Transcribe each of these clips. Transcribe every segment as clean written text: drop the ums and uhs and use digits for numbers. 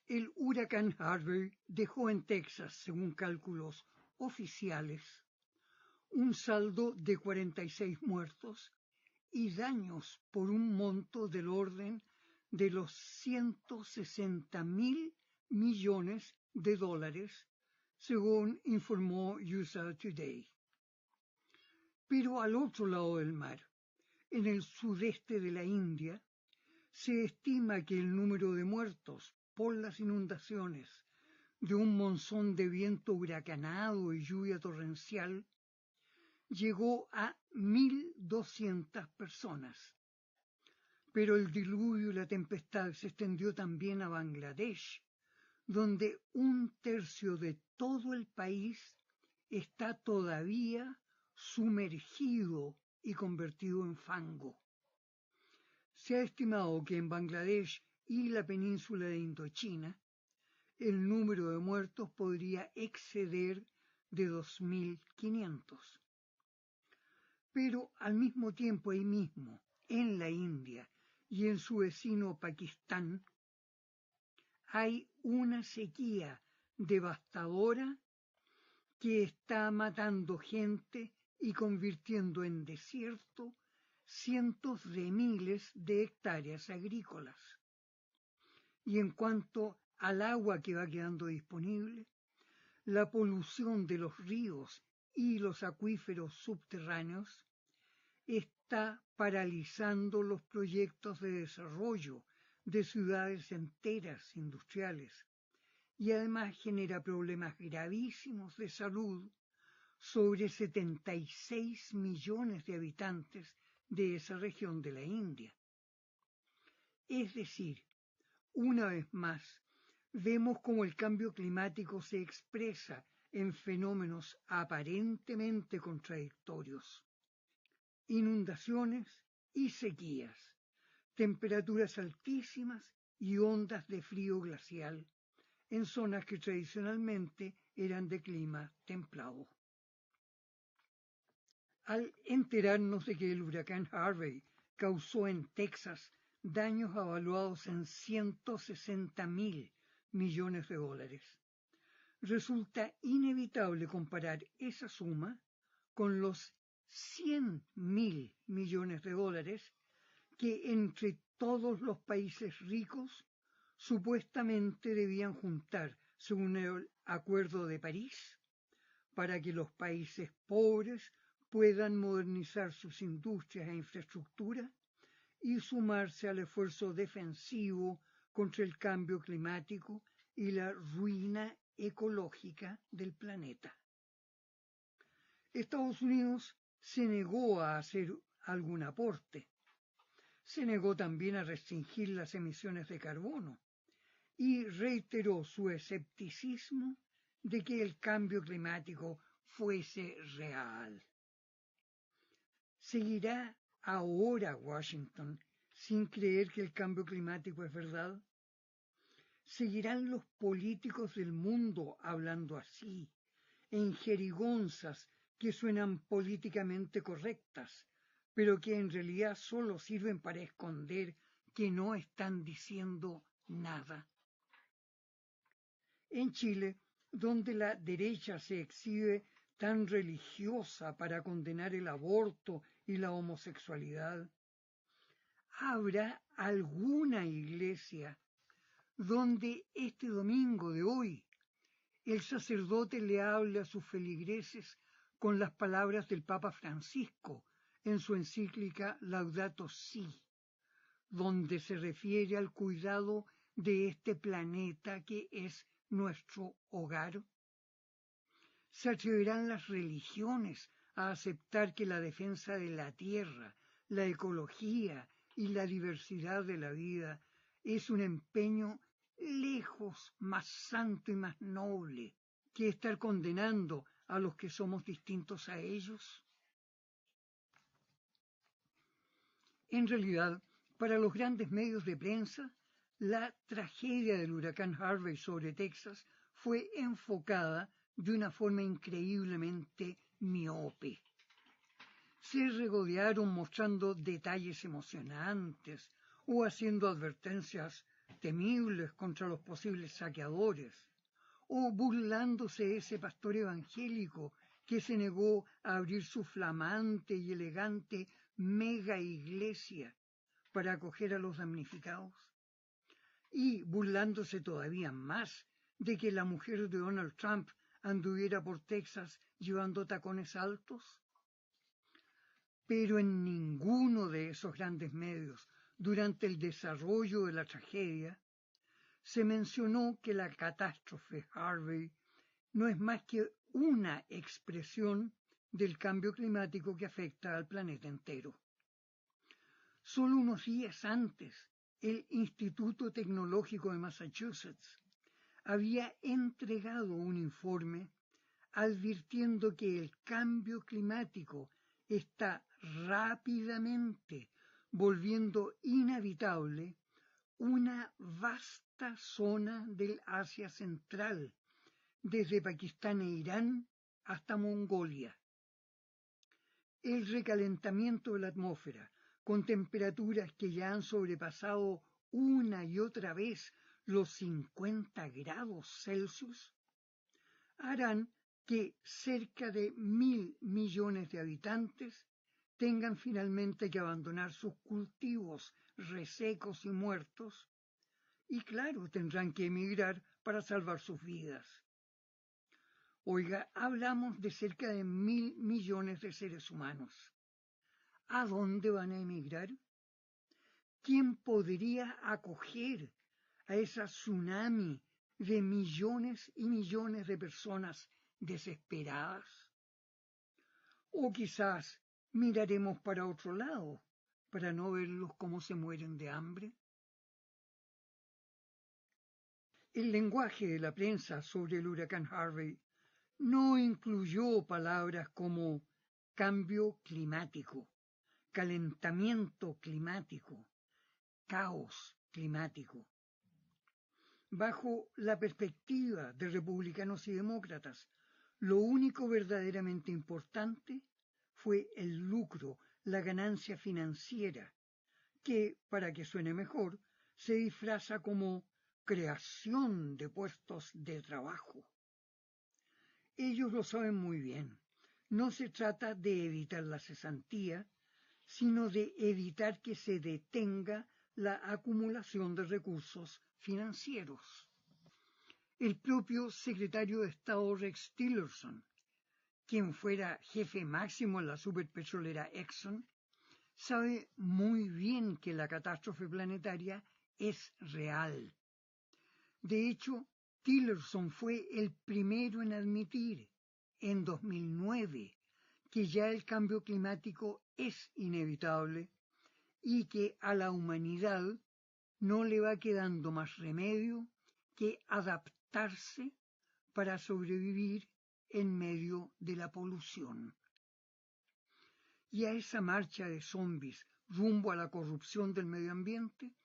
El huracán Harvey dejó en Texas, según cálculos oficiales, un saldo de 46 muertos y daños por un monto del orden de los 160.000 millones de dólares, según informó USA Today. Pero al otro lado del mar, en el sudeste de la India, se estima que el número de muertos por las inundaciones de un monzón de viento huracanado y lluvia torrencial llegó a 1.200 personas. Pero el diluvio y la tempestad se extendió también a Bangladesh, donde un tercio de todo el país está todavía sumergido y convertido en fango. Se ha estimado que en Bangladesh y la península de Indochina el número de muertos podría exceder de 2.500. Pero al mismo tiempo ahí mismo, en la India y en su vecino Pakistán, hay una sequía devastadora que está matando gente y convirtiendo en desierto cientos de miles de hectáreas agrícolas. Y en cuanto al agua que va quedando disponible, la polución de los ríos y los acuíferos subterráneos está paralizando los proyectos de desarrollo de ciudades enteras industriales y además genera problemas gravísimos de salud sobre 76 millones de habitantes de esa región de la India. Es decir, una vez más, vemos cómo el cambio climático se expresa en fenómenos aparentemente contradictorios: inundaciones y sequías, temperaturas altísimas y ondas de frío glacial en zonas que tradicionalmente eran de clima templado. Al enterarnos de que el huracán Harvey causó en Texas daños avaluados en 160.000 millones de dólares, resulta inevitable comparar esa suma con los 100.000 millones de dólares que entre todos los países ricos supuestamente debían juntar, según el Acuerdo de París, para que los países pobres puedan modernizar sus industrias e infraestructura y sumarse al esfuerzo defensivo contra el cambio climático y la ruina ecológica del planeta. Estados Unidos se negó a hacer algún aporte. Se negó también a restringir las emisiones de carbono y reiteró su escepticismo de que el cambio climático fuese real. ¿Seguirá ahora Washington sin creer que el cambio climático es verdad? ¿Seguirán los políticos del mundo hablando así, en jerigonzas que suenan políticamente correctas, pero que en realidad solo sirven para esconder que no están diciendo nada? En Chile, donde la derecha se exhibe tan religiosa para condenar el aborto y la homosexualidad, ¿habrá alguna iglesia donde este domingo de hoy el sacerdote le hable a sus feligreses con las palabras del Papa Francisco en su encíclica Laudato Si, donde se refiere al cuidado de este planeta que es nuestro hogar? ¿Se atreverán las religiones a aceptar que la defensa de la tierra, la ecología y la diversidad de la vida es un empeño lejos más santo y más noble que estar condenando a los que somos distintos a ellos? En realidad, para los grandes medios de prensa, la tragedia del huracán Harvey sobre Texas fue enfocada de una forma increíblemente miope. Se regodearon mostrando detalles emocionantes o haciendo advertencias temibles contra los posibles saqueadores, o burlándose de ese pastor evangélico que se negó a abrir su flamante y elegante mega iglesia para acoger a los damnificados, y burlándose todavía más de que la mujer de Donald Trump anduviera por Texas llevando tacones altos. Pero en ninguno de esos grandes medios, durante el desarrollo de la tragedia, se mencionó que la catástrofe Harvey no es más que una expresión del cambio climático que afecta al planeta entero. Solo unos días antes, el Instituto Tecnológico de Massachusetts había entregado un informe advirtiendo que el cambio climático está rápidamente volviendo inhabitable una vasta zona del Asia Central, desde Pakistán e Irán hasta Mongolia. El recalentamiento de la atmósfera, con temperaturas que ya han sobrepasado una y otra vez los 50 grados Celsius, harán que cerca de 1.000 millones de habitantes tengan finalmente que abandonar sus cultivos resecos y muertos, y claro, tendrán que emigrar para salvar sus vidas. Oiga, hablamos de cerca de 1.000 millones de seres humanos. ¿A dónde van a emigrar? ¿Quién podría acoger a esa tsunami de millones y millones de personas desesperadas? O quizás miraremos para otro lado, para no verlos cómo se mueren de hambre. El lenguaje de la prensa sobre el huracán Harvey no incluyó palabras como cambio climático, calentamiento climático, caos climático. Bajo la perspectiva de republicanos y demócratas, lo único verdaderamente importante fue el lucro, la ganancia financiera, que, para que suene mejor, se disfraza como creación de puestos de trabajo. Ellos lo saben muy bien. No se trata de evitar la cesantía, sino de evitar que se detenga la acumulación de recursos financieros. El propio secretario de Estado Rex Tillerson, quien fuera jefe máximo en la superpetrolera Exxon, sabe muy bien que la catástrofe planetaria es real. De hecho, Tillerson fue el primero en admitir, en 2009, que ya el cambio climático es inevitable y que a la humanidad no le va quedando más remedio que adaptarse para sobrevivir en medio de la polución. Y a esa marcha de zombis rumbo a la corrupción del medio ambiente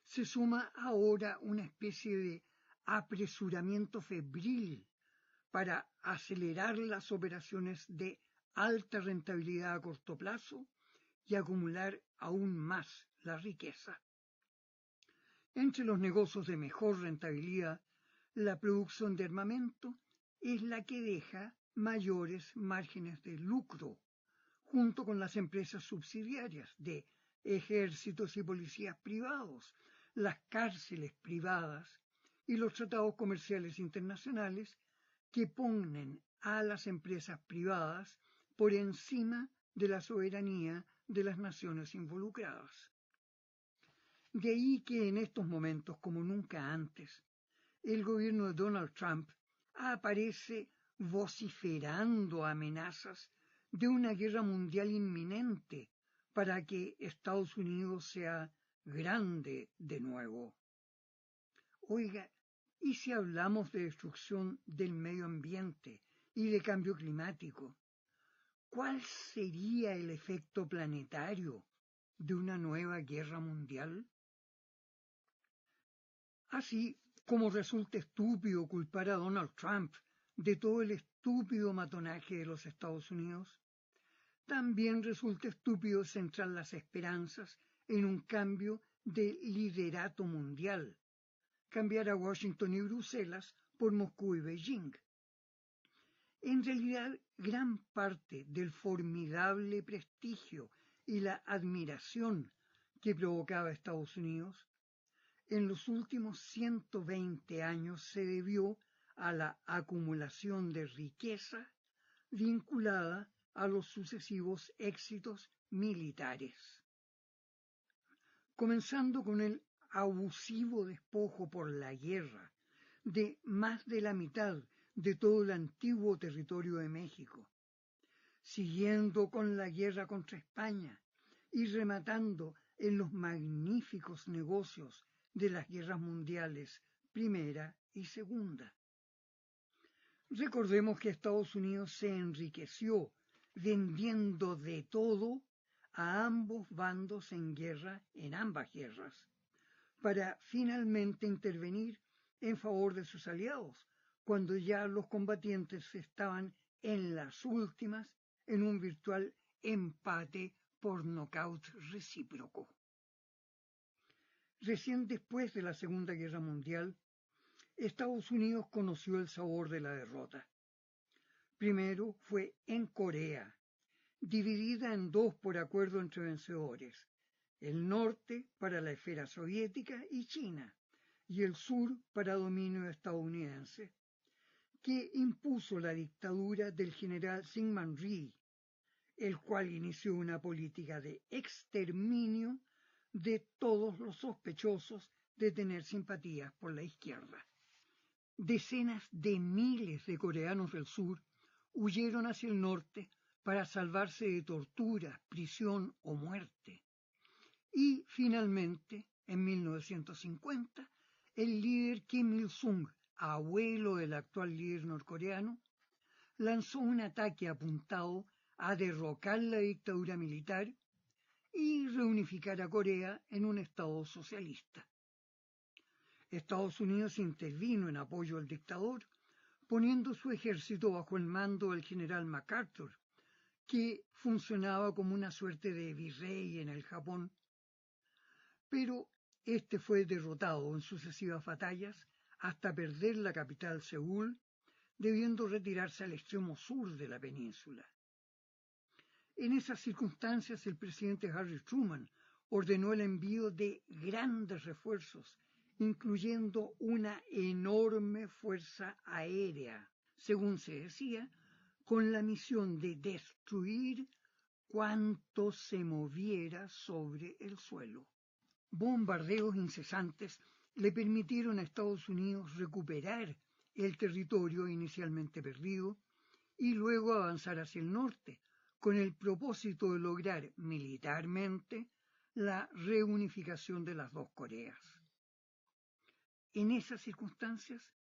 se suma ahora una especie de apresuramiento febril para acelerar las operaciones de alta rentabilidad a corto plazo y acumular aún más la riqueza. Entre los negocios de mejor rentabilidad, la producción de armamento es la que deja mayores márgenes de lucro, junto con las empresas subsidiarias de ejércitos y policías privados, las cárceles privadas y los tratados comerciales internacionales que ponen a las empresas privadas por encima de la soberanía de las naciones involucradas. De ahí que en estos momentos, como nunca antes, el gobierno de Donald Trump aparece vociferando amenazas de una guerra mundial inminente para que Estados Unidos sea grande de nuevo. Oiga, ¿y si hablamos de destrucción del medio ambiente y de cambio climático? ¿Cuál sería el efecto planetario de una nueva guerra mundial? Así como resulta estúpido culpar a Donald Trump de todo el estúpido matonaje de los Estados Unidos, también resulta estúpido centrar las esperanzas en un cambio de liderato mundial, cambiar a Washington y Bruselas por Moscú y Beijing. En realidad, gran parte del formidable prestigio y la admiración que provocaba Estados Unidos en los últimos 120 años se debió a la acumulación de riqueza vinculada a los sucesivos éxitos militares. Comenzando con el abusivo despojo por la guerra de más de la mitad de todo el antiguo territorio de México, siguiendo con la guerra contra España y rematando en los magníficos negocios de las guerras mundiales Primera y Segunda. Recordemos que Estados Unidos se enriqueció vendiendo de todo a ambos bandos en guerra, en ambas guerras, para finalmente intervenir en favor de sus aliados, cuando ya los combatientes estaban en las últimas en un virtual empate por nocaut recíproco. Recién después de la Segunda Guerra Mundial, Estados Unidos conoció el sabor de la derrota. Primero fue en Corea, dividida en dos por acuerdo entre vencedores, el norte para la esfera soviética y China, y el sur para dominio estadounidense, que impuso la dictadura del general Syngman Rhee, el cual inició una política de exterminio de todos los sospechosos de tener simpatías por la izquierda. Decenas de miles de coreanos del sur huyeron hacia el norte para salvarse de tortura, prisión o muerte. Y finalmente, en 1950, el líder Kim Il-sung, abuelo del actual líder norcoreano, lanzó un ataque apuntado a derrocar la dictadura militar y reunificar a Corea en un estado socialista. Estados Unidos intervino en apoyo al dictador, poniendo su ejército bajo el mando del general MacArthur, que funcionaba como una suerte de virrey en el Japón. Pero este fue derrotado en sucesivas batallas hasta perder la capital Seúl, debiendo retirarse al extremo sur de la península. En esas circunstancias, el presidente Harry Truman ordenó el envío de grandes refuerzos, incluyendo una enorme fuerza aérea, según se decía, con la misión de destruir cuanto se moviera sobre el suelo. Bombardeos incesantes le permitieron a Estados Unidos recuperar el territorio inicialmente perdido y luego avanzar hacia el norte, con el propósito de lograr militarmente la reunificación de las dos Coreas. En esas circunstancias,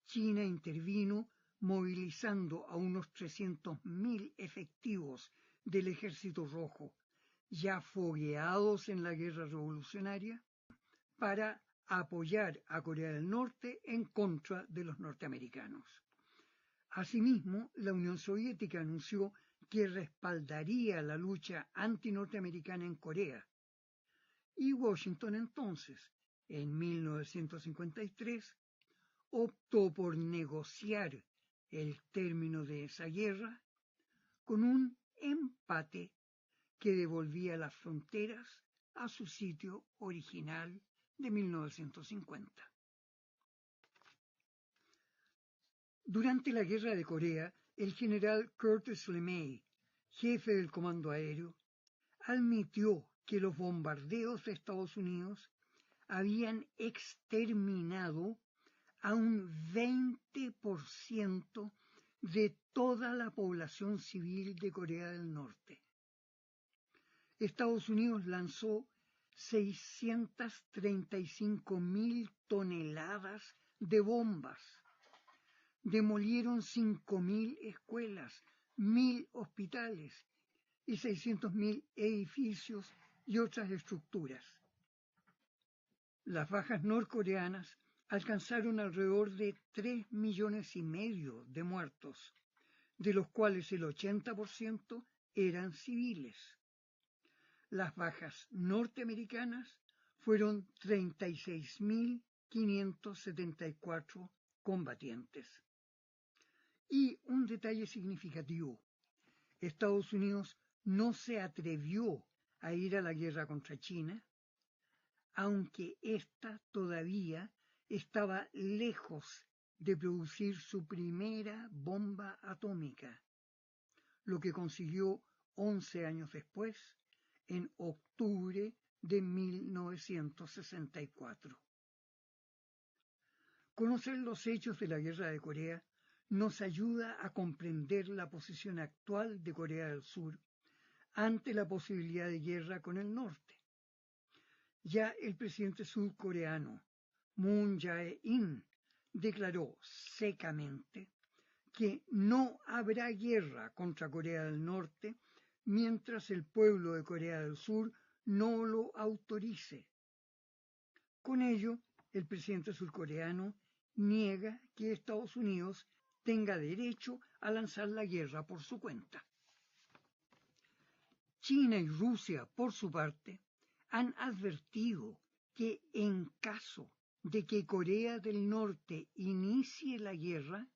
China intervino movilizando a unos 300.000 efectivos del Ejército Rojo, ya fogueados en la guerra revolucionaria, para apoyar a Corea del Norte en contra de los norteamericanos. Asimismo, la Unión Soviética anunció que respaldaría la lucha antinorteamericana en Corea. Y Washington entonces, en 1953, optó por negociar el término de esa guerra con un empate que devolvía las fronteras a su sitio original de 1950. Durante la Guerra de Corea, el general Curtis LeMay, jefe del Comando Aéreo, admitió que los bombardeos de Estados Unidos habían exterminado a un 20% de toda la población civil de Corea del Norte. Estados Unidos lanzó 635.000 toneladas de bombas. Demolieron 5.000 escuelas, 1.000 hospitales y 600.000 edificios y otras estructuras. Las bajas norcoreanas alcanzaron alrededor de 3,5 millones de muertos, de los cuales el 80% eran civiles. Las bajas norteamericanas fueron 36.000 574 combatientes. Y un detalle significativo: Estados Unidos no se atrevió a ir a la guerra contra China, aunque ésta todavía estaba lejos de producir su primera bomba atómica, lo que consiguió 11 años después, en octubre de 1964. Conocer los hechos de la Guerra de Corea nos ayuda a comprender la posición actual de Corea del Sur ante la posibilidad de guerra con el norte. Ya el presidente surcoreano Moon Jae-in declaró secamente que no habrá guerra contra Corea del Norte mientras el pueblo de Corea del Sur no lo autorice. Con ello, el presidente surcoreano niega que Estados Unidos tenga derecho a lanzar la guerra por su cuenta. China y Rusia, por su parte, han advertido que en caso de que Corea del Norte inicie la guerra,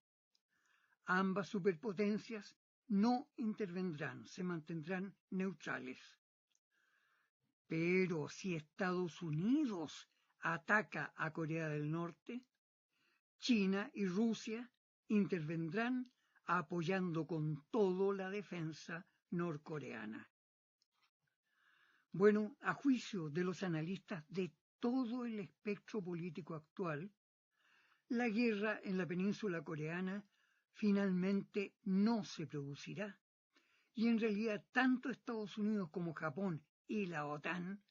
ambas superpotencias no intervendrán, se mantendrán neutrales. Pero si Estados Unidos ataca a Corea del Norte, China y Rusia intervendrán apoyando con todo la defensa norcoreana. Bueno, a juicio de los analistas de todo el espectro político actual, la guerra en la península coreana finalmente no se producirá, y en realidad tanto Estados Unidos como Japón y la OTAN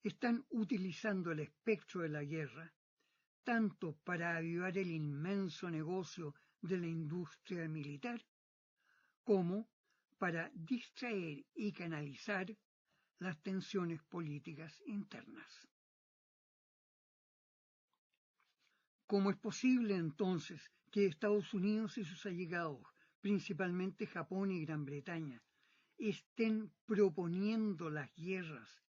están utilizando el espectro de la guerra tanto para avivar el inmenso negocio de la industria militar, como para distraer y canalizar las tensiones políticas internas. ¿Cómo es posible entonces que Estados Unidos y sus allegados, principalmente Japón y Gran Bretaña, estén proponiendo las guerras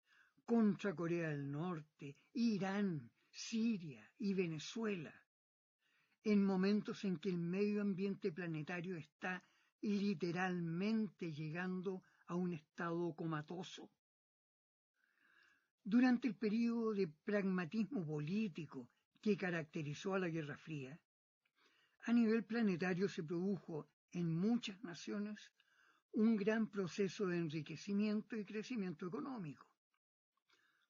contra Corea del Norte, Irán, Siria y Venezuela, en momentos en que el medio ambiente planetario está literalmente llegando a un estado comatoso? Durante el período de pragmatismo político que caracterizó a la Guerra Fría, a nivel planetario se produjo en muchas naciones un gran proceso de enriquecimiento y crecimiento económico.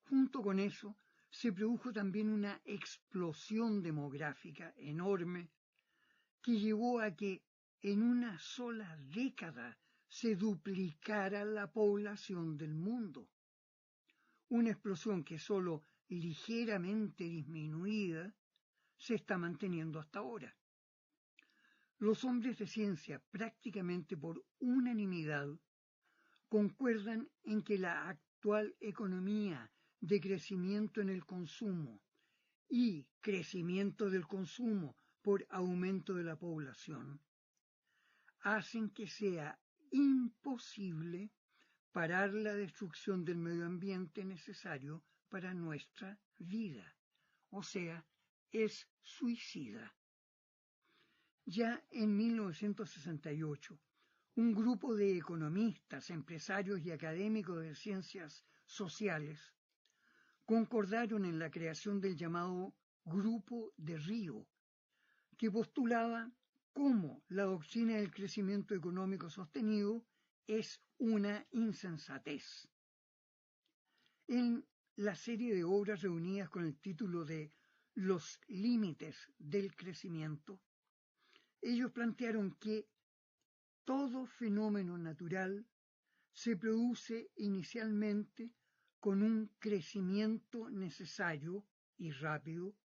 Junto con eso, se produjo también una explosión demográfica enorme que llevó a que en una sola década se duplicara la población del mundo. Una explosión que solo ligeramente disminuida se está manteniendo hasta ahora. Los hombres de ciencia, prácticamente por unanimidad, concuerdan en que la actual economía de crecimiento en el consumo y crecimiento del consumo por aumento de la población hacen que sea imposible parar la destrucción del medio ambiente necesario para nuestra vida, o sea, es suicida. Ya en 1968, un grupo de economistas, empresarios y académicos de ciencias sociales concordaron en la creación del llamado Grupo de Río, que postulaba cómo la doctrina del crecimiento económico sostenido es una insensatez. En la serie de obras reunidas con el título de Los límites del crecimiento, ellos plantearon que todo fenómeno natural se produce inicialmente con un crecimiento necesario y rápido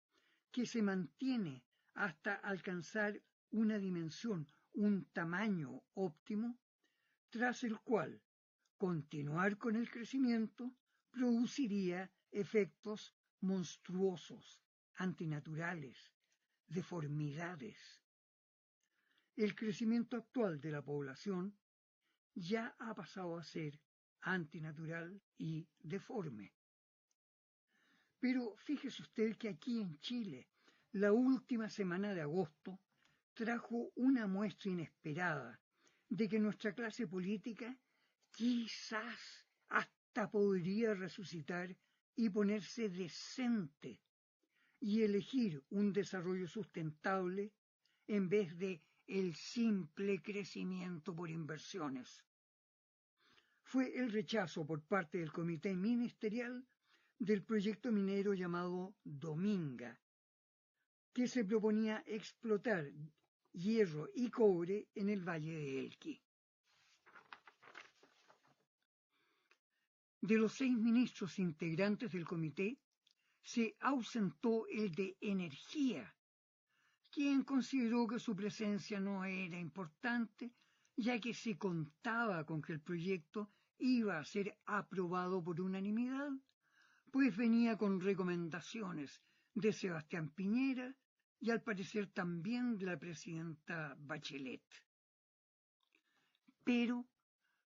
que se mantiene hasta alcanzar una dimensión, un tamaño óptimo, tras el cual continuar con el crecimiento produciría efectos monstruosos, antinaturales, deformidades. El crecimiento actual de la población ya ha pasado a ser antinatural y deforme. Pero fíjese usted que aquí en Chile La última semana de agosto trajo una muestra inesperada de que nuestra clase política quizás hasta podría resucitar y ponerse decente y elegir un desarrollo sustentable en vez de el simple crecimiento por inversiones. Fue el rechazo por parte del comité ministerial del proyecto minero llamado Dominga, que se proponía explotar hierro y cobre en el valle de Elqui. De los 6 ministros integrantes del comité, se ausentó el de Energía, quien consideró que su presencia no era importante, ya que se contaba con que el proyecto iba a ser aprobado por unanimidad, pues venía con recomendaciones de Sebastián Piñera y al parecer también de la presidenta Bachelet. Pero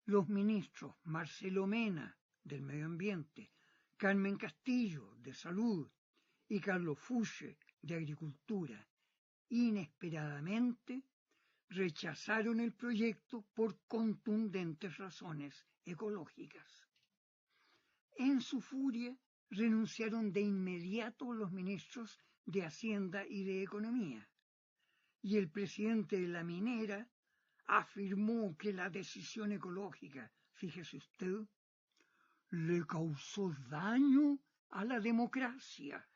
los ministros Marcelo Mena, del Medio Ambiente, Carmen Castillo, de Salud, y Carlos Fuchs, de Agricultura, inesperadamente rechazaron el proyecto por contundentes razones ecológicas. En su furia renunciaron de inmediato los ministros de Hacienda y de Economía, y el presidente de la minera afirmó que la decisión ecológica, fíjese usted, le causó daño a la democracia,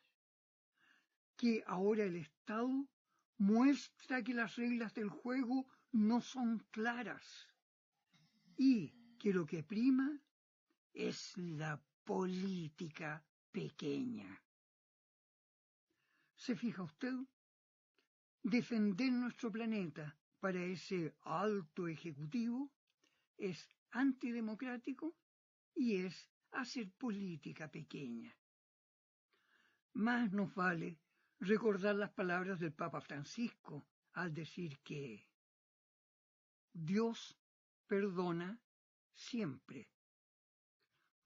que ahora el Estado muestra que las reglas del juego no son claras y que lo que prima es la política pequeña. ¿Se fija usted? Defender nuestro planeta para ese alto ejecutivo es antidemocrático y es hacer política pequeña. Más nos vale recordar las palabras del Papa Francisco al decir que Dios perdona siempre.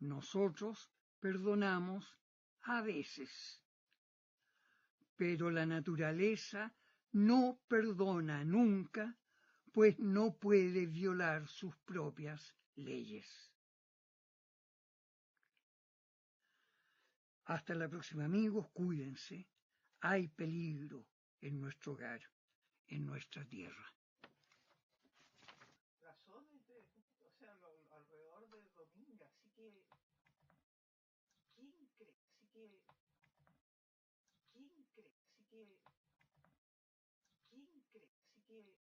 Nosotros perdonamos a veces, pero la naturaleza no perdona nunca, pues no puede violar sus propias leyes. Hasta la próxima, amigos, cuídense. Hay peligro en nuestro hogar, en nuestra tierra.